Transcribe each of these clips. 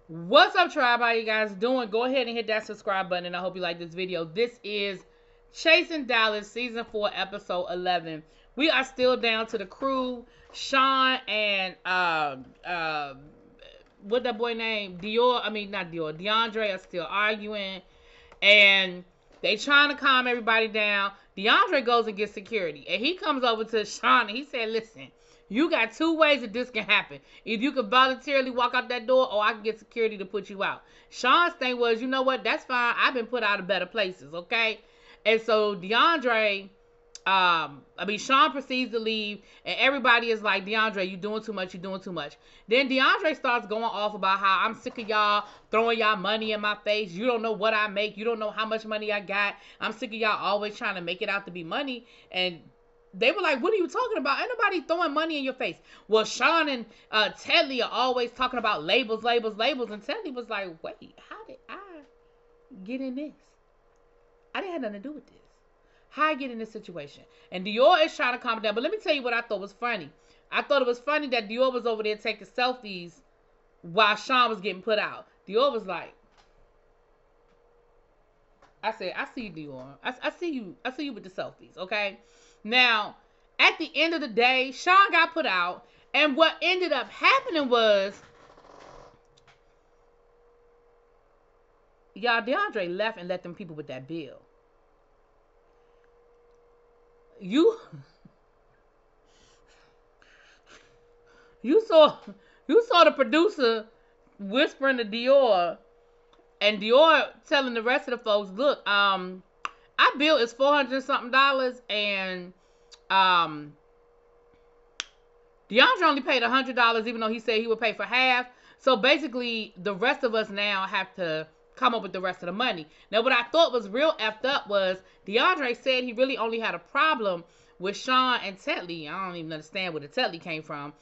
What's up, tribe? How you guys doing? Go ahead and hit that subscribe button, and I hope you like this video. This is Chasing Dallas Season 4, Episode 11. We are still down to the crew. Sean and, what that boy named? Not Dior. DeAndre are still arguing, and they trying to calm everybody down. DeAndre goes and gets security, and he comes over to Sean, and he said, listen, you got two ways that this can happen. Either you can voluntarily walk out that door, or I can get security to put you out. Sean's thing was, you know what? That's fine. I've been put out of better places, okay? And so Sean proceeds to leave, and everybody is like, DeAndre, you doing too much, you doing too much. Then DeAndre starts going off about how I'm sick of y'all throwing y'all money in my face. You don't know what I make. You don't know how much money I got. I'm sick of y'all always trying to make it out to be money. And they were like, what are you talking about? Ain't nobody throwing money in your face. Well, Sean and Tedley are always talking about labels. And Tedley was like, wait, how did I get in this? I didn't have nothing to do with this. How I get in this situation? And Dior is trying to calm down. But let me tell you what I thought was funny. I thought it was funny that Dior was over there taking selfies while Sean was getting put out. Dior was like, I said, I see you, Dior. I see you. I see you with the selfies, okay? Now, at the end of the day, Sean got put out. And what ended up happening was, y'all, DeAndre left and let them people with that bill. You saw the producer whispering to Dior, and Dior telling the rest of the folks, look, our bill is $400 something, and DeAndre only paid $100, even though he said he would pay for half. So basically, the rest of us now have to come up with the rest of the money. Now, what I thought was real effed up was DeAndre said he really only had a problem with Sean and Tetley. I don't even understand where the Tetley came from.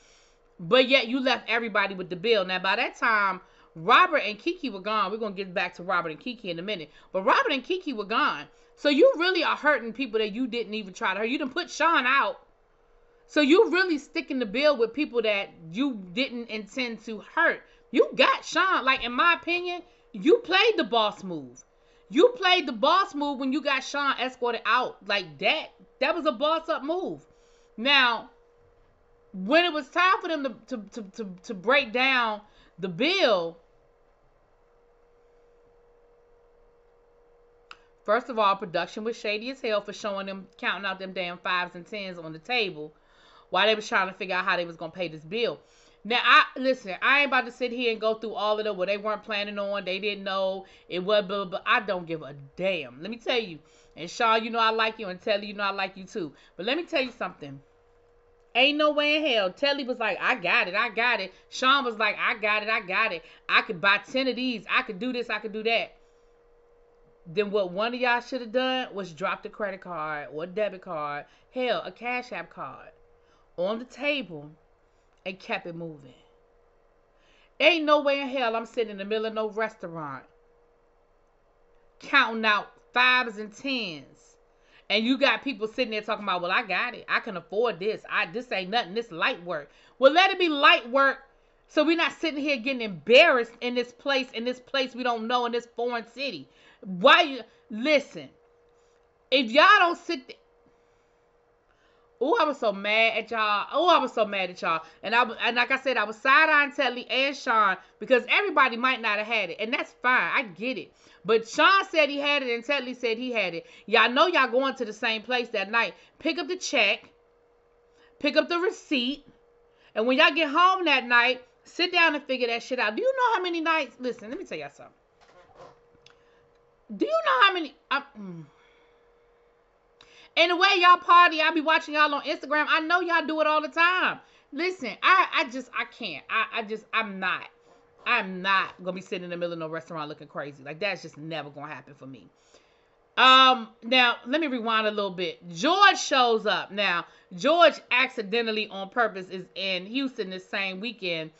But yet you left everybody with the bill. Now, by that time, Robert and Kiki were gone. We're going to get back to Robert and Kiki in a minute. But Robert and Kiki were gone. So you really are hurting people that you didn't even try to hurt. You didn't put Sean out. So you really sticking the bill with people that you didn't intend to hurt. You got Sean. Like, in my opinion, you played the boss move. You played the boss move when you got Sean escorted out. Like, that was a boss up move. Now, when it was time for them to break down the bill, first of all, production was shady as hell for showing them, counting out them damn 5s and 10s on the table while they was trying to figure out how they was going to pay this bill. Now, I ain't about to sit here and go through all of them what they weren't planning on. They didn't know. It was blah, blah, blah. I don't give a damn. Let me tell you. And Sean, you know I like you. And Telly, you know I like you too. But let me tell you something. Ain't no way in hell. Telly was like, I got it. Sean was like, I got it. I could buy 10 of these. I could do this. I could do that. Then what one of y'all should have done was drop the credit card or debit card. Hell, a Cash App card on the table and kept it moving. Ain't no way in hell I'm sitting in the middle of no restaurant counting out 5s and 10s. And you got people sitting there talking about, well, I got it. I can afford this. This ain't nothing. This light work. Well, let it be light work so we're not sitting here getting embarrassed in this place we don't know, in this foreign city. Listen, if y'all don't sit there, oh, I was so mad at y'all. And like I said, I was side-eyeing Telly and Sean because everybody might not have had it. And that's fine. I get it. But Sean said he had it and Telly said he had it. Y'all know y'all going to the same place that night. Pick up the check. Pick up the receipt. And when y'all get home that night, sit down and figure that shit out. Do you know how many nights? Listen, let me tell y'all something. Do you know how many... And the way y'all party, I be watching y'all on Instagram. I know y'all do it all the time. Listen, I can't. I'm not going to be sitting in the middle of no restaurant looking crazy. Like, that's just never going to happen for me. Now, let me rewind a little bit. George shows up. Now, George accidentally on purpose is in Houston this same weekend.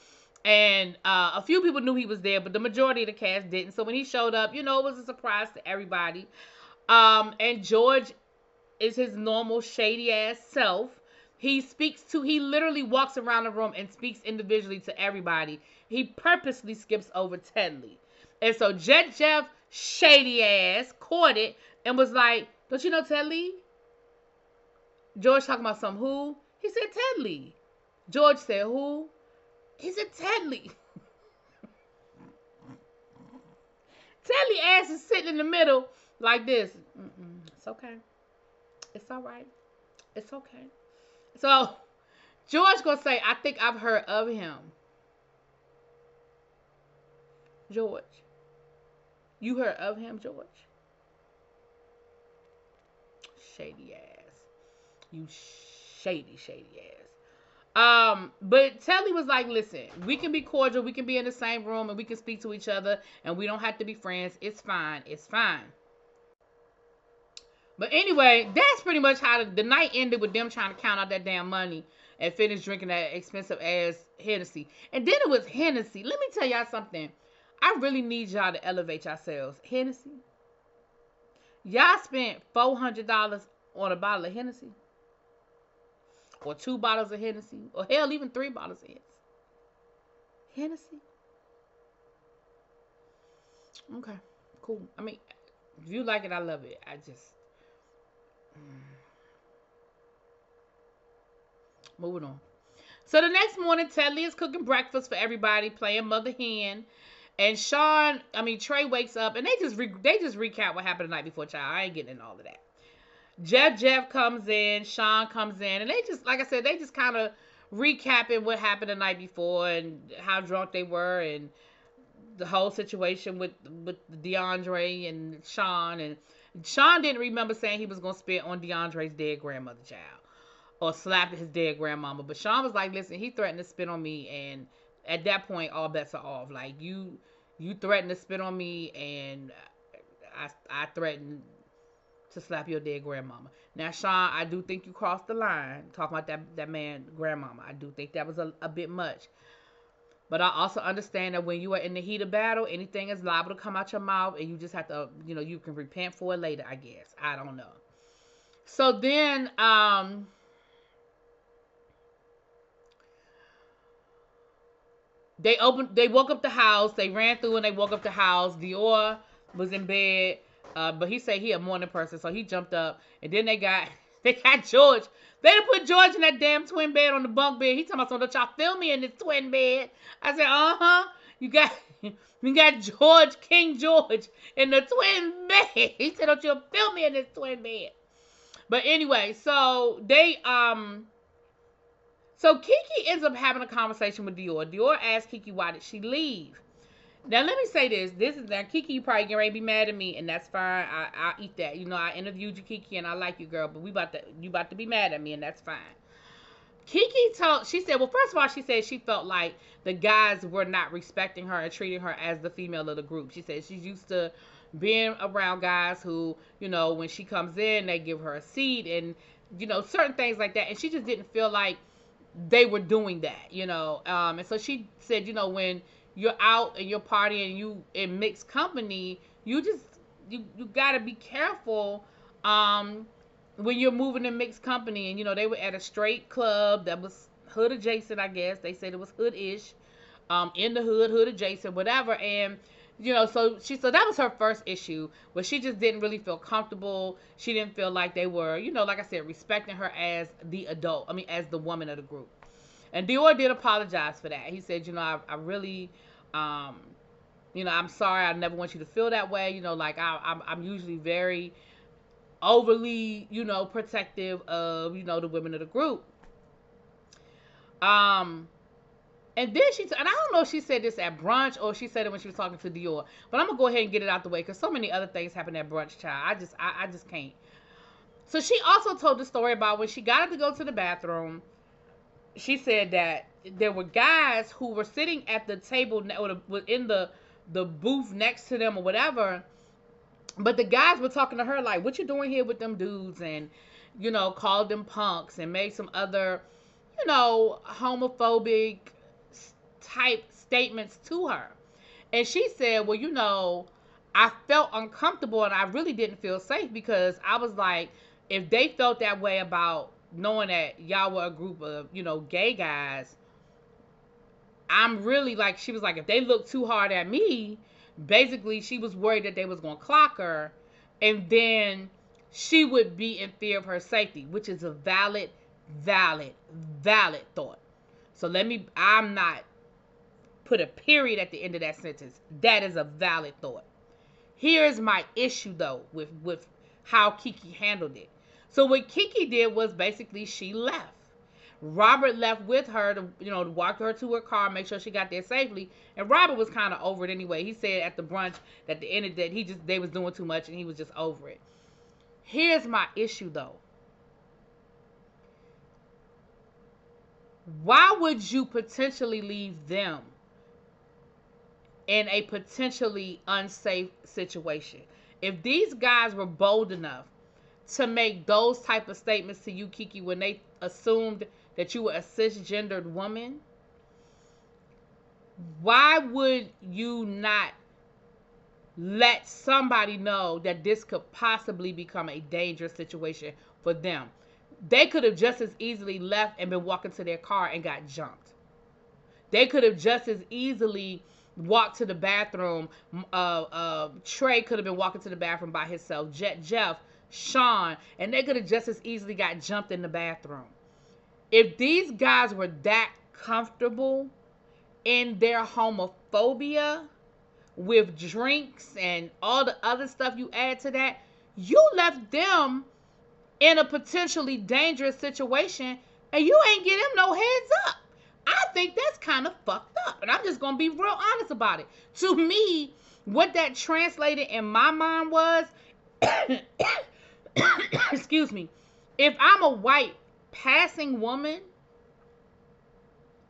And a few people knew he was there, but the majority of the cast didn't. So when he showed up, it was a surprise to everybody. And George is his normal shady ass self. He literally walks around the room and speaks individually to everybody. He purposely skips over Tedley. And so Jeff shady ass caught it and was like, don't you know Tedley? George talking about some who? He said Tedley. George said who? He said Tedley. Tedley ass is sitting in the middle like this. It's okay. It's all right. It's okay. So George gonna say, I think I've heard of him. George. You heard of him, George? Shady ass. You shady ass. But Telly was like, listen, we can be cordial, we can be in the same room, and we can speak to each other, and we don't have to be friends. It's fine. It's fine. But anyway, that's pretty much how the night ended, with them trying to count out that damn money and finish drinking that expensive ass Hennessy. And then it was Hennessy. Let me tell y'all something. I really need y'all to elevate yourselves. Hennessy. Y'all spent $400 on a bottle of Hennessy. Or 2 bottles of Hennessy. Or hell, even 3 bottles of Hennessy. Okay, cool. I mean, if you like it, I love it. I just... Moving on. So the next morning, Tedley is cooking breakfast for everybody, playing mother hen. And Trey wakes up, and they just recap what happened the night before, child. I ain't getting into all of that. Jeff comes in, Sean comes in, and they just, like I said, they just kind of recapping what happened the night before and how drunk they were and the whole situation with DeAndre and Sean. And Sean didn't remember saying he was going to spit on DeAndre's dead grandmother, child, or slapped his dead grandmama. But Sean was like, listen, he threatened to spit on me, and at that point, all bets are off. Like, you threatened to spit on me, and I threatened to slap your dead grandmama. Now, Sean, I do think you crossed the line talking about that man grandmama. I do think that was a bit much. But I also understand that when you are in the heat of battle, anything is liable to come out your mouth, and you just have to, you can repent for it later, I guess. I don't know. So then, they woke up the house. They ran through and they woke up the house. Dior was in bed, but he said he a morning person, so he jumped up. And then they got George. They done put George in that damn twin bed on the bunk bed. He talking about, so don't y'all feel me in this twin bed? I said, you got George, King George, in the twin bed. He said, don't you feel me in this twin bed? But anyway, so they So Kiki ends up having a conversation with Dior. Dior asks Kiki, why did she leave? Now, let me say this. Kiki, you probably getting ready to be mad at me, and that's fine. I'll eat that. I interviewed you, Kiki, and I like you, girl, but you about to be mad at me, and that's fine. She said, well, first of all, she said she felt like the guys were not respecting her and treating her as the female of the group. She said she's used to being around guys who, when she comes in, they give her a seat and, certain things like that. And she just didn't feel like they were doing that, and so she said, when you're out and you're partying and you in mixed company, you gotta be careful when you're moving in mixed company. And they were at a straight club that was hood adjacent, I guess. They said it was hood-ish, in the hood adjacent, whatever. And so that was her first issue, where she just didn't really feel comfortable. She didn't feel like they were, like I said, respecting her as the adult. as the woman of the group. And Dior did apologize for that. He said, I really, I'm sorry. I never want you to feel that way. I'm usually very overly, protective of, the women of the group. And then and I don't know if she said this at brunch or she said it when she was talking to Dior, but I'm gonna go ahead and get it out the way because so many other things happen at brunch, child. I just can't. So she also told the story about when she got up to go to the bathroom. She said that there were guys who were sitting at the table or in the booth next to them or whatever, but the guys were talking to her like, "What you doing here with them dudes?" And called them punks and made some other, homophobic type statements to her. And she said, well, I felt uncomfortable and I really didn't feel safe because I was like, if they felt that way about knowing that y'all were a group of, gay guys, I'm really like, she was like, if they look too hard at me, basically she was worried that they was going to clock her, and then she would be in fear of her safety, which is a valid, valid, valid thought. So I'm not put a period at the end of that sentence. That is a valid thought. Here's my issue though with how Kiki handled it. So what Kiki did was basically she left. Robert left with her to walk her to her car, make sure she got there safely. And Robert was kind of over it anyway. He said at the brunch that the end of that they was doing too much and he was just over it. Here's my issue though. Why would you potentially leave them in a potentially unsafe situation? If these guys were bold enough to make those type of statements to you, Kiki, when they assumed that you were a cisgendered woman, why would you not let somebody know that this could possibly become a dangerous situation for them? They could have just as easily left and been walking to their car and got jumped. They could have just as easily walked to the bathroom. Trey could have been walking to the bathroom by himself. Jeff, Sean, and they could have just as easily got jumped in the bathroom. If these guys were that comfortable in their homophobia with drinks and all the other stuff you add to that, you left them in a potentially dangerous situation and you ain't give them no heads up. I think that's kind of fucked up. And I'm just going to be real honest about it. To me, what that translated in my mind was, excuse me, if I'm a white passing woman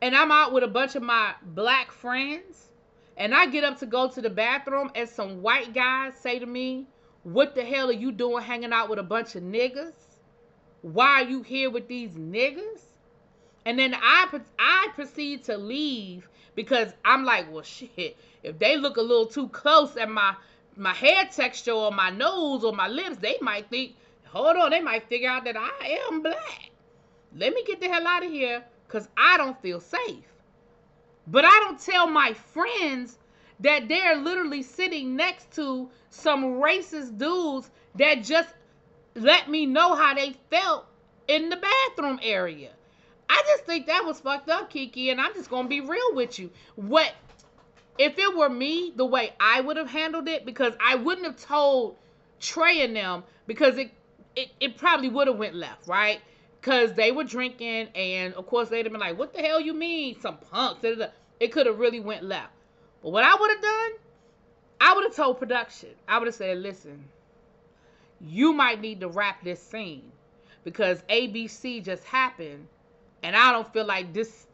and I'm out with a bunch of my black friends and I get up to go to the bathroom and some white guys say to me, what the hell are you doing hanging out with a bunch of niggas? Why are you here with these niggas? And then I proceed to leave because I'm like, well, shit, if they look a little too close at my hair texture or my nose or my lips, they might think, hold on, they might figure out that I am black. Let me get the hell out of here because I don't feel safe. But I don't tell my friends that they're literally sitting next to some racist dudes that just let me know how they felt in the bathroom area. I just think that was fucked up, Kiki, and I'm just going to be real with you. If it were me, the way I would have handled it, because I wouldn't have told Trey and them, because it probably would have went left, right? Because they were drinking, and of course they'd have been like, what the hell you mean? Some punks. It could have really went left. But what I would have done, I would have told production. I would have said, listen, you might need to wrap this scene because ABC just happened and I don't feel like this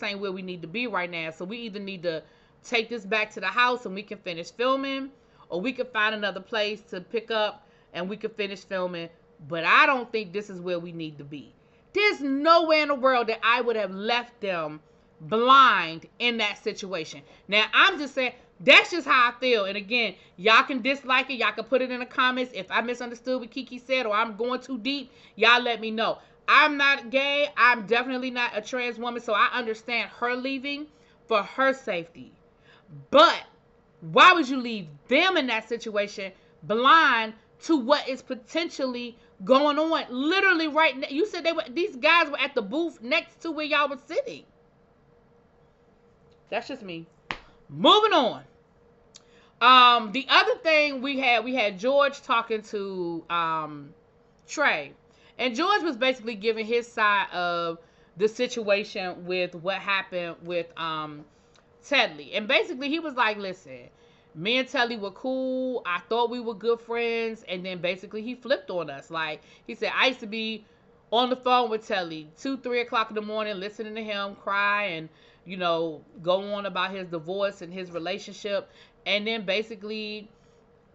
ain't where we need to be right now. So we either need to take this back to the house and we can finish filming, or we can find another place to pick up and we can finish filming. But I don't think this is where we need to be. There's nowhere in the world that I would have left them blind in that situation. Now, I'm just saying, that's just how I feel. And again, y'all can dislike it. Y'all can put it in the comments. If I misunderstood what Kiki said or I'm going too deep, y'all let me know. I'm not gay. I'm definitely not a trans woman. So I understand her leaving for her safety. But why would you leave them in that situation blind to what is potentially going on? Literally right now. You said these guys were at the booth next to where y'all were sitting. That's just me. Moving on. The other thing we had George talking to Trey. And George was basically giving his side of the situation with what happened with Tedley. And basically he was like, listen, me and Tedley were cool. I thought we were good friends. And then basically he flipped on us. Like, he said, I used to be on the phone with Tedley 2-3 o'clock in the morning listening to him cry and go on about his divorce and his relationship. And then basically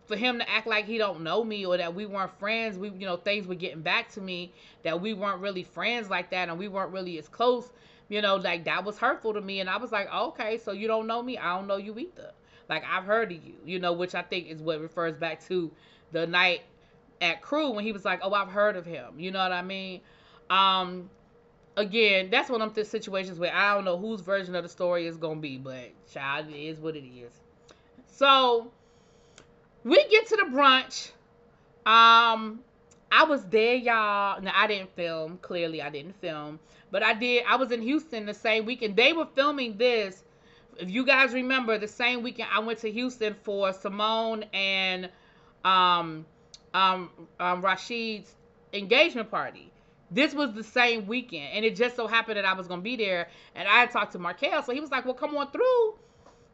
for him to act like he don't know me or that we weren't friends, things were getting back to me, that we weren't really friends like that and we weren't really as close, like that was hurtful to me. And I was like, okay, so you don't know me? I don't know you either. Like, I've heard of you, which I think is what refers back to the night at Crew when he was like, oh, I've heard of him. You know what I mean? Um, Again, that's one of the situations where I don't know whose version of the story is gonna be, but child, it is what it is. So we get to the brunch. Um, I was there, y'all. Now I didn't film. Clearly, I didn't film, but I did. I was in Houston the same weekend. They were filming this. If you guys remember, the same weekend I went to Houston for Simone and um, Rashid's engagement party. This was the same weekend, and it just so happened that I was gonna be there. And I had talked to Markel, so he was like, "Well, come on through.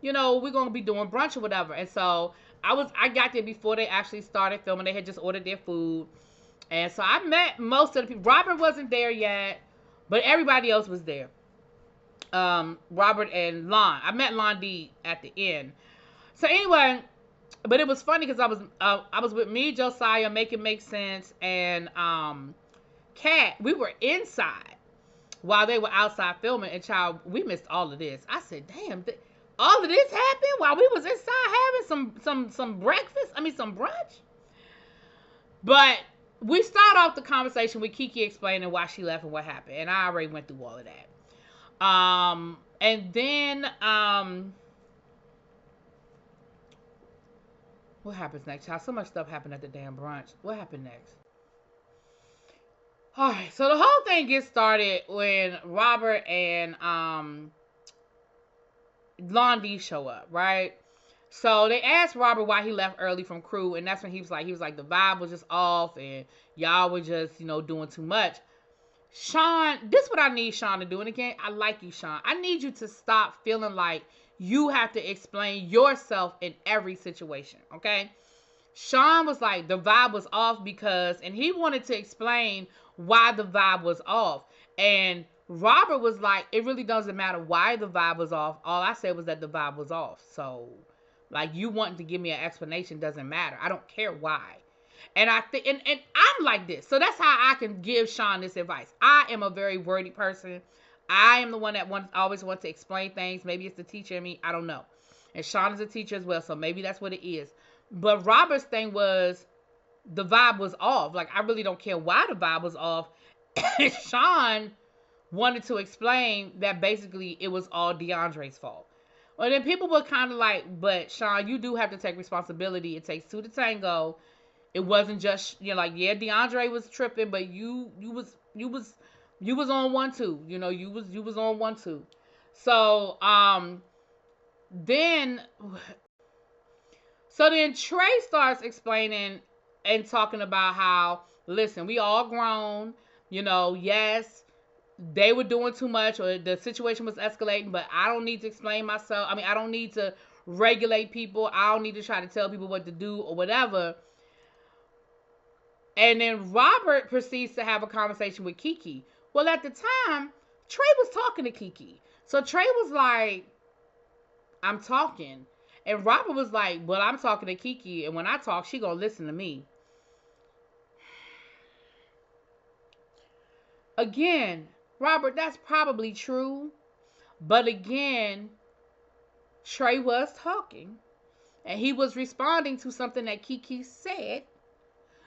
You know, we're gonna be doing brunch or whatever." And so I got there before they actually started filming. They had just ordered their food, and so I met most of the people. Robert wasn't there yet, but everybody else was there. Robert and Lon. I met Lon D at the end. So anyway, but it was funny because I was with me, Josiah, Make It Make Sense, and Kat. We were inside while they were outside filming, and child, we missed all of this. I said, "Damn, all of this happened while we was inside having some breakfast. I mean, some brunch." But we start off the conversation with Kiki explaining why she left and what happened, and I already went through all of that. And then what happens next, child? So much stuff happened at the damn brunch. What happened next? All right, so the whole thing gets started when Robert and Blondie show up, right? So they asked Robert why he left early from crew, and that's when he was like the vibe was just off, and y'all were just doing too much. Sean, this is what I need Sean to do. And again, I like you, Sean. I need you to stop feeling like you have to explain yourself in every situation, okay? Sean was like, the vibe was off because, and he wanted to explain why the vibe was off. And Robert was like, it really doesn't matter why the vibe was off. All I said was that the vibe was off. So, like, you wanting to give me an explanation doesn't matter. I don't care why. And I think, and I'm like this. So that's how I can give Sean this advice. I am a very wordy person. I am the one that always wants to explain things. Maybe it's the teacher in me. I don't know. And Sean is a teacher as well. So maybe that's what it is. But Robert's thing was the vibe was off. Like, I really don't care why the vibe was off. And Sean wanted to explain that basically it was all DeAndre's fault. Well, then people were kind of like, but Sean, you do have to take responsibility. It takes two to tango. It wasn't just, like, yeah, DeAndre was tripping, but you was on one too. You was on one too. So then Trey starts explaining and talking about how, listen, we all grown, yes, they were doing too much or the situation was escalating, but I don't need to explain myself. I mean, I don't need to regulate people. I don't need to try to tell people what to do or whatever. And then Robert proceeds to have a conversation with Kiki. Well, at the time, Trey was talking to Kiki. So Trey was like, I'm talking. And Robert was like, well, I'm talking to Kiki. And when I talk, she gonna listen to me. Again, Robert, that's probably true. But again, Trey was talking. And he was responding to something that Kiki said.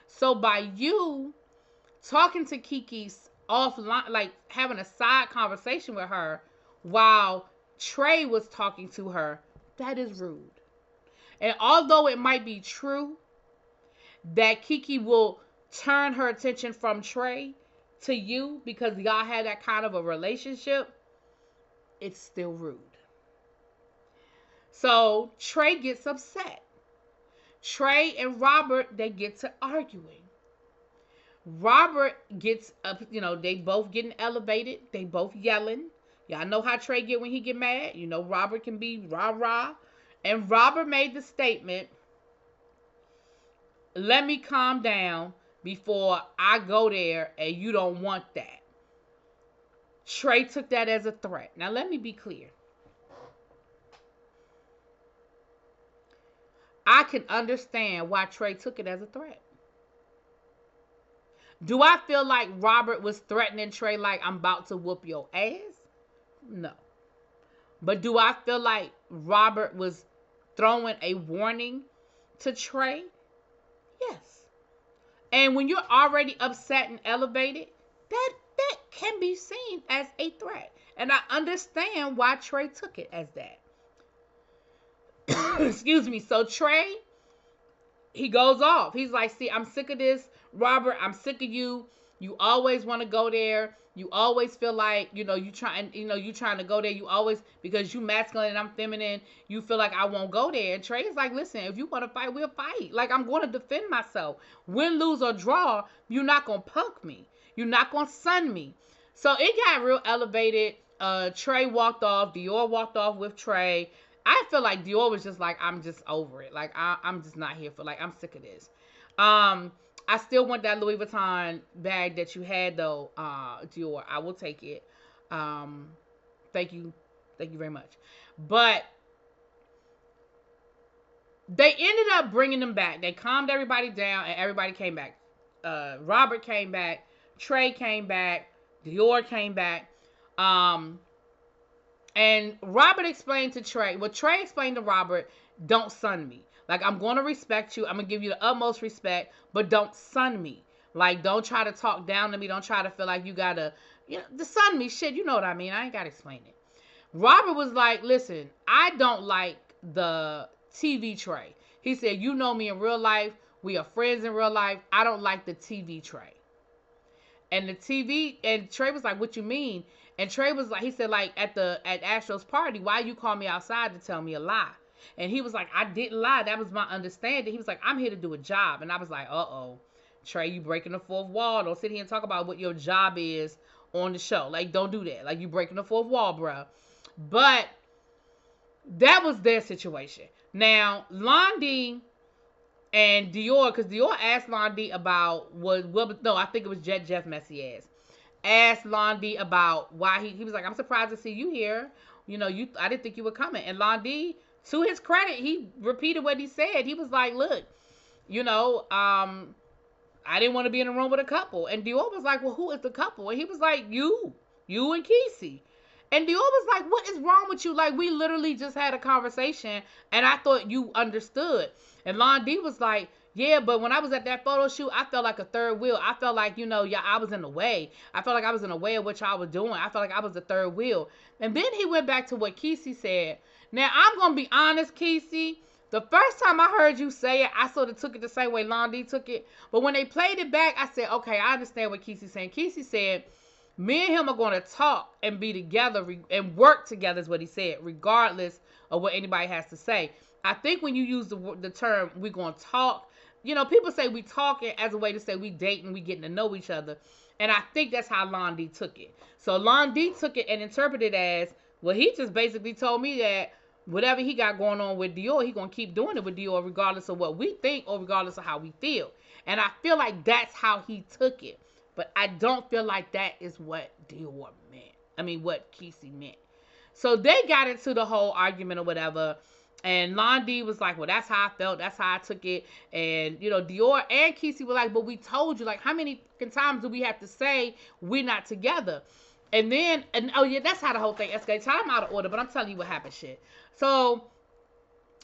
So by you talking to Kiki's offline, like having a side conversation with her while Trey was talking to her, that is rude. And although it might be true that Kiki will turn her attention from Trey to you because y'all had that kind of a relationship, it's still rude. So Trey gets upset. Trey and Robert, they get to arguing. Robert gets up, they both getting elevated. They both yelling. Y'all know how Trey get when he get mad. Robert can be rah-rah. And Robert made the statement, let me calm down before I go there and you don't want that. Trey took that as a threat. Now, let me be clear. I can understand why Trey took it as a threat. Do I feel like Robert was threatening Trey like I'm about to whoop your ass? No. But do I feel like Robert was throwing a warning to Trey? Yes. And when you're already upset and elevated, that can be seen as a threat. And I understand why Trey took it as that. Excuse me. So Trey, he goes off. He's like, see, I'm sick of this. Robert, I'm sick of you. You always want to go there. You always feel like, you trying to go there. You always, because you masculine and I'm feminine, you feel like I won't go there. And Trey's like, listen, if you want to fight, we'll fight. Like, I'm going to defend myself. Win, lose, or draw, you're not going to punk me. You're not going to sun me. So it got real elevated. Trey walked off. Dior walked off with Trey. I feel like Dior was just like, I'm just over it. Like, I'm just not here for, like, I'm sick of this. I still want that Louis Vuitton bag that you had, though, Dior. I will take it. Thank you. Thank you very much. But they ended up bringing them back. They calmed everybody down, and everybody came back. Robert came back. Trey came back. Dior came back. And Robert explained to Trey, Trey explained to Robert, don't sun me. Like, I'm going to respect you. I'm going to give you the utmost respect, but don't sun me. Like, don't try to talk down to me. Don't try to feel like you got to, the sun me shit. You know what I mean? I ain't got to explain it. Robert was like, listen, I don't like the TV Trey. He said, you know me in real life. We are friends in real life. I don't like the TV Trey. And Trey was like, what you mean? And Trey was like, he said, like, at Astro's party, why you call me outside to tell me a lie? And he was like, I didn't lie. That was my understanding. He was like, I'm here to do a job. And I was like, uh-oh. Trey, you breaking the fourth wall. Don't sit here and talk about what your job is on the show. Like, don't do that. Like, you breaking the fourth wall, bro. But that was their situation. Now, Londi and Dior, because Dior asked Londi about I think it was Jeff Messy ass. Asked Londi about why he was like, I'm surprised to see you here. I didn't think you were coming. And Londi, to his credit, he repeated what he said. He was like, look, I didn't want to be in a room with a couple. And Dior was like, well, who is the couple? And he was like, you and Kiki. And Dior was like, what is wrong with you? Like, we literally just had a conversation, and I thought you understood. And Londi was like, yeah, but when I was at that photo shoot, I felt like a third wheel. I felt like, I was in the way. I felt like I was in the way of what y'all was doing. I felt like I was the third wheel. And then he went back to what Kiki said. Now, I'm going to be honest, Kiki. The first time I heard you say it, I sort of took it the same way Londi took it. But when they played it back, I said, okay, I understand what Kiki's saying. Kiki said, me and him are going to talk and be together and work together is what he said, regardless of what anybody has to say. I think when you use the term, we're going to talk, people say we talking as a way to say we dating, we getting to know each other. And I think that's how Londi took it. So Londi took it and interpreted it as, well, he just basically told me that whatever he got going on with Dior, he going to keep doing it with Dior regardless of what we think or regardless of how we feel. And I feel like that's how he took it. But I don't feel like that is what Dior meant. I mean, what Kiki meant. So they got into the whole argument or whatever. And Londi was like, well, that's how I felt. That's how I took it. And, Dior and Kiki were like, but we told you, like, how many times do we have to say we're not together? And then, that's how the whole thing escalated. I'm out of order, but I'm telling you what happened, shit. So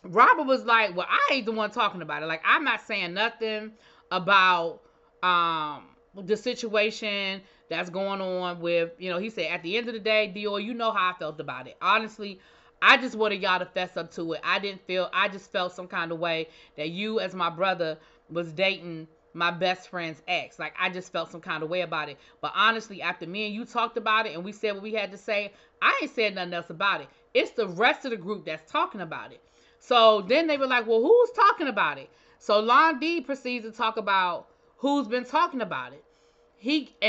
Robert was like, well, I ain't the one talking about it. Like, I'm not saying nothing about the situation that's going on with, he said, at the end of the day, Dior, you know how I felt about it. Honestly, I just wanted y'all to fess up to it. I just felt some kind of way that you, as my brother, was dating my best friend's ex. Like, I just felt some kind of way about it. But honestly, after me and you talked about it and we said what we had to say, I ain't said nothing else about it. It's the rest of the group that's talking about it. So then they were like, well, who's talking about it? So Londi proceeds to talk about who's been talking about it.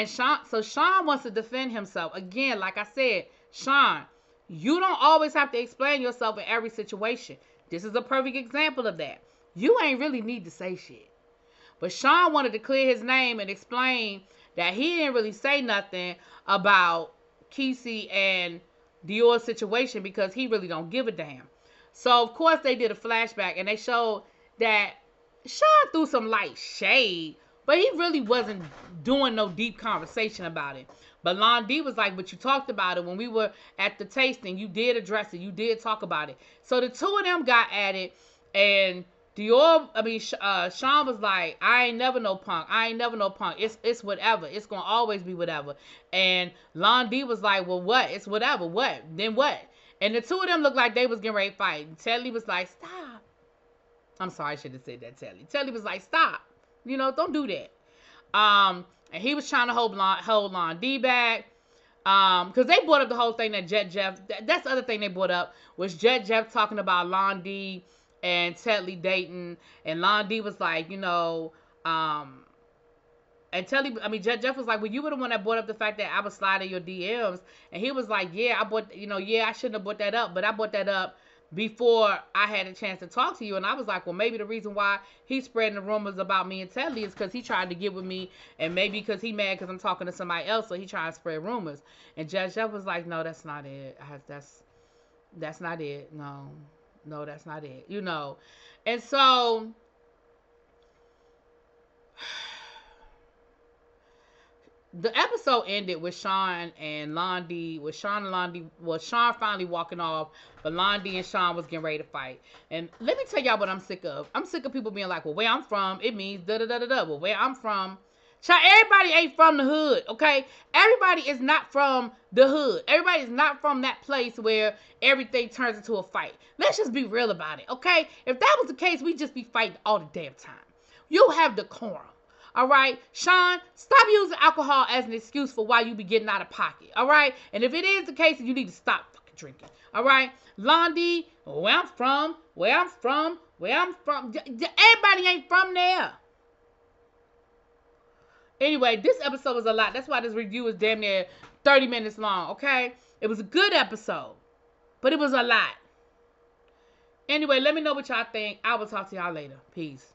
Sean wants to defend himself. Again, like I said, Sean, you don't always have to explain yourself in every situation. This is a perfect example of that. You ain't really need to say shit. But Sean wanted to clear his name and explain that he didn't really say nothing about Kiki and Dior's situation because he really don't give a damn. So, of course, they did a flashback and they showed that Sean threw some light shade, but he really wasn't doing no deep conversation about it. But Londi was like, but you talked about it when we were at the tasting. You did address it. You did talk about it. So the two of them got at it, and Sean was like, I ain't never no punk. I ain't never no punk. It's whatever. It's gonna always be whatever. And Lon D was like, well, what? It's whatever. What? Then what? And the two of them looked like they was getting ready to fight. And Telly was like, stop. I'm sorry, I should have said that, Telly. Telly was like, stop. Don't do that. And he was trying to hold Lon D back. Because they brought up the whole thing that Jet Jeff, that's the other thing they brought up, was Jet Jeff talking about Lon D and Tetley dating, and Lon D was like, and Jet Jeff was like, well, you were the one that brought up the fact that I was sliding your DMs, and he was like, yeah, I shouldn't have brought that up, but I brought that up before I had a chance to talk to you. And I was like, well, maybe the reason why he's spreading the rumors about me and Tetley is because he tried to get with me, and maybe because he mad because I'm talking to somebody else, so he trying to spread rumors. And Jet Jeff was like, no, that's not it. That's not it. No, that's not it. And so the episode ended with Sean and Lon D, Sean finally walking off, but Lon D and Sean was getting ready to fight. And let me tell y'all what I'm sick of. I'm sick of people being like, well, where I'm from, it means da-da-da-da-da. Well, where I'm from, child, everybody ain't from the hood, okay? Everybody is not from the hood. Everybody is not from that place where everything turns into a fight. Let's just be real about it, okay? If that was the case, we'd just be fighting all the damn time. You have decorum. All right, Sean, stop using alcohol as an excuse for why you be getting out of pocket. All right, and if it is the case, you need to stop fucking drinking. All right, Lon D, where I'm from, everybody ain't from there. Anyway, this episode was a lot. That's why this review is damn near 30 minutes long. Okay, it was a good episode, but it was a lot. Anyway, let me know what y'all think. I will talk to y'all later. Peace.